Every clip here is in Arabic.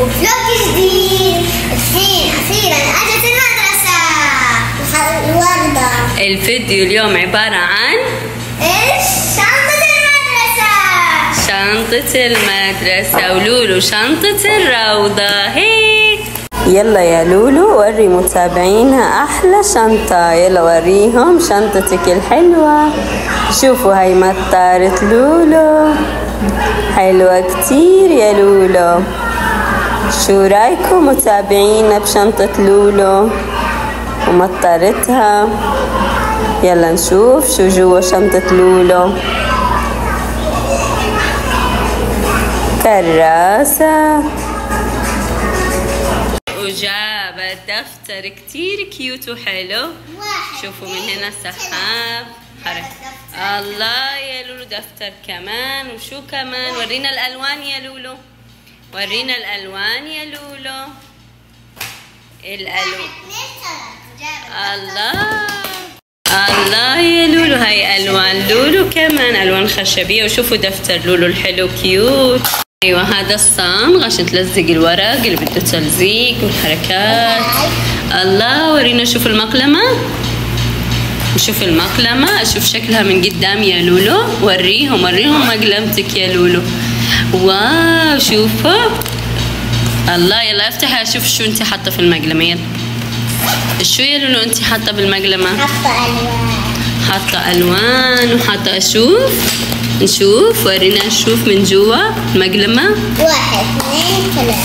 وفلوج جديد. الحين أخيرا أجت المدرسة. الوردة. الفيديو اليوم عبارة عن إيش؟ شنطة المدرسة. شنطة المدرسة ولولو شنطة الروضة. هي يلا يا لولو وري متابعينا أحلى شنطة. يلا وريهم شنطتك الحلوة. شوفوا هاي مطارة لولو حلوة كتير يا لولو. شو رايكم متابعينا بشنطة لولو ومطرتها؟ يلا نشوف شو جوا شنطة لولو. كراسة وجابت دفتر كتير كيوت وحلو. شوفوا من هنا سحاب حركة. الله يا لولو دفتر كمان. وشو كمان؟ ورينا الألوان يا لولو. ورينا الألوان يا لولو. الألوان. الله يا لولو. هاي ألوان لولو كمان ألوان خشبية. وشوفوا دفتر لولو الحلو كيوت. ايوه هذا الصامغ عشان تلزق الورق اللي بده تلزيق والحركات. الله ورينا. شوف المقلمة. شوف المقلمة. اشوف شكلها من قدام يا لولو. وريهم مقلمتك يا لولو. واو شوفوا. الله يلا افتحي اشوف شو انت حاطه في المقلمة. يلا شو يا لولو انت حاطه بالمقلمة؟ حاطه الوان وحاطه. نشوف ورينا. نشوف من جوا المقلمة. 1 2 3.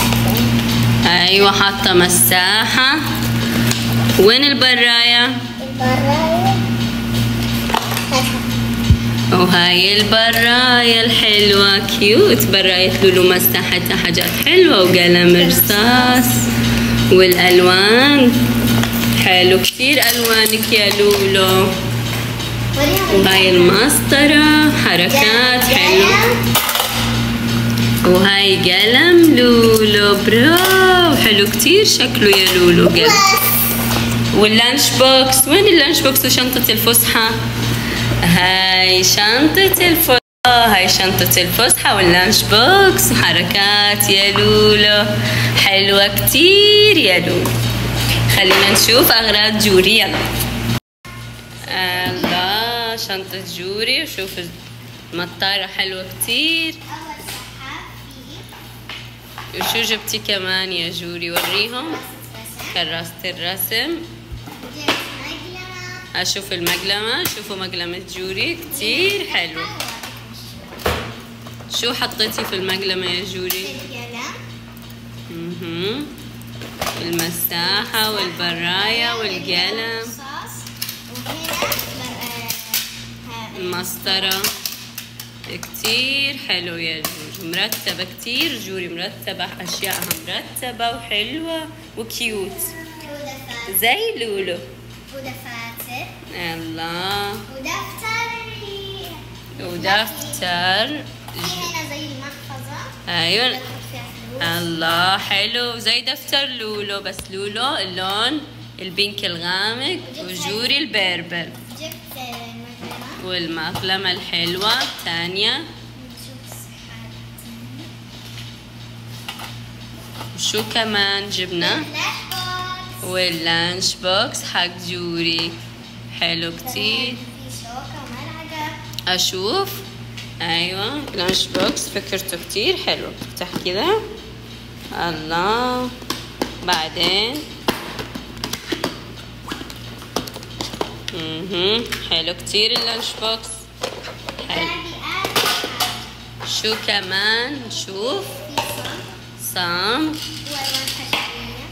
ايوه حاطه مساحة. وين البراية؟ وهاي البراية الحلوة كيوت. براية لولو مساحتها حاجات حلوة وقلم رصاص والألوان حلو كتير ألوانك يا لولو. وهاي المسطرة حركات حلوة. وهاي قلم لولو. برافو حلو كتير شكله يا لولو قلم. واللانش بوكس. وين اللانش بوكس وشنطة الفسحة؟ هاي شنطة الفسحة. هاي شنطة الفسحة واللانش بوكس وحركات يا لولو حلوة كتير يا لولو. خلينا نشوف أغراض جوري. يلا الله شنطة جوري. وشوف المطارة حلوة كتير. وشو جبتي كمان يا جوري؟ وريهم. كراسة الرسم. اشوف المقلمة. شوفوا مقلمة جوري كتير حلو. شو حطيتي في المقلمة يا جوري؟ المساحة والبراية والقلم. المسطرة كتير حلو يا جوري. مرتبة كتير جوري. مرتبة أشياءها مرتبة وحلوة وكيوت زي لولو. ودفاتر. الله. ودفتر. هنا زي المحفظة. أيوة. الله حلو زي دفتر لولو بس لولو اللون البينك الغامق وجوري البربر. جبت والمقلمة الحلوة الثانية. وشو كمان جبنا؟ واللانش بوكس حق جوري حلو كتير. اشوف. ايوه لانش بوكس فكرته كتير حلو. افتح كذا. الله. بعدين حلو كتير اللانش بوكس حلو. شو كمان؟ نشوف. صام.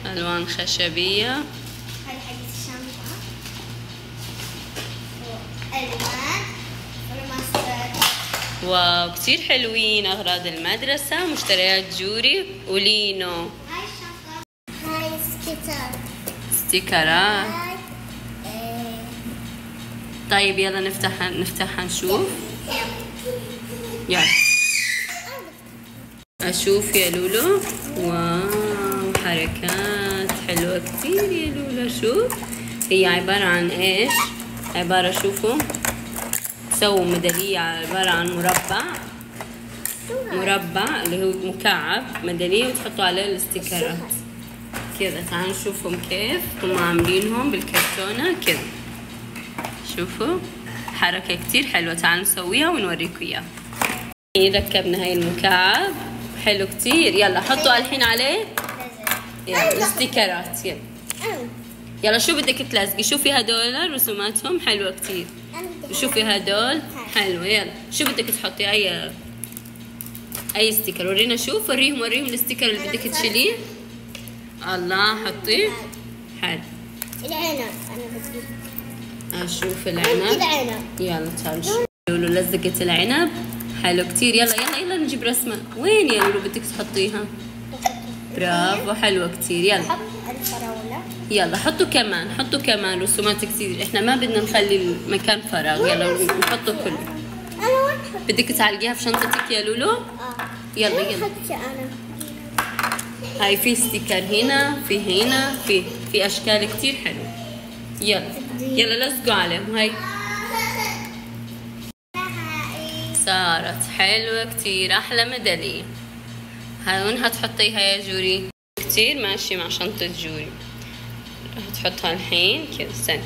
ألوان خشبية. هاي حقت الشنطة. وألوان والمسطرة. واو كتير حلوين أغراض المدرسة. مشتريات جوري ولينو. هاي الشنطة. هاي ستيكرات. طيب يلا نفتحها نشوف. يلا أشوف يا لولو. واو حركات حلوة كتير يا لولو. شوف هي عبارة عن ايش؟ عبارة شوفوا سووا ميدالية عبارة عن مربع مربع اللي هو مكعب ميدالية وتحطوا عليه الاستيكرات كذا. تعالوا نشوفهم كيف هم عاملينهم بالكرتونة كذا. شوفوا حركة كتير حلوة. تعالوا نسويها ونوريكم اياها. ركبنا هاي المكعب حلو كتير. يلا حطوا الحين عليه يلا الاستيكرات. يلا شو بدك تلزقي؟ شوفي هدول رسوماتهم حلوة كتير. شوفي هدول حلوة. يلا شو بدك تحطي؟ اي ستيكر ورينا. شوف وريهم الاستيكر اللي بدك تشيليه. الله حطيه. حلو. العنب انا بدي اشوف العنب. يلا تعالوا لولو لزقت العنب حلو كتير. يلا نجيب رسمة. وين يا لولو بدك تحطيها؟ برافو حلوة كتير. يلا الفراولة. يلا حطوا كمان رسومات كتير. احنا ما بدنا نخلي المكان فراغ. يلا نحطه كله. بدك تعلقيها في شنطتك يا لولو؟ يلا انا هاي في ستيكر هنا في اشكال كتير حلوه. يلا لزقوا عليهم. هاي صارت حلوه كتير. احلى ميداليه. هاي وين هتحطيها يا جوري؟ كتير ماشي مع شنطه جوري. هتحطها الحين كذا. استنى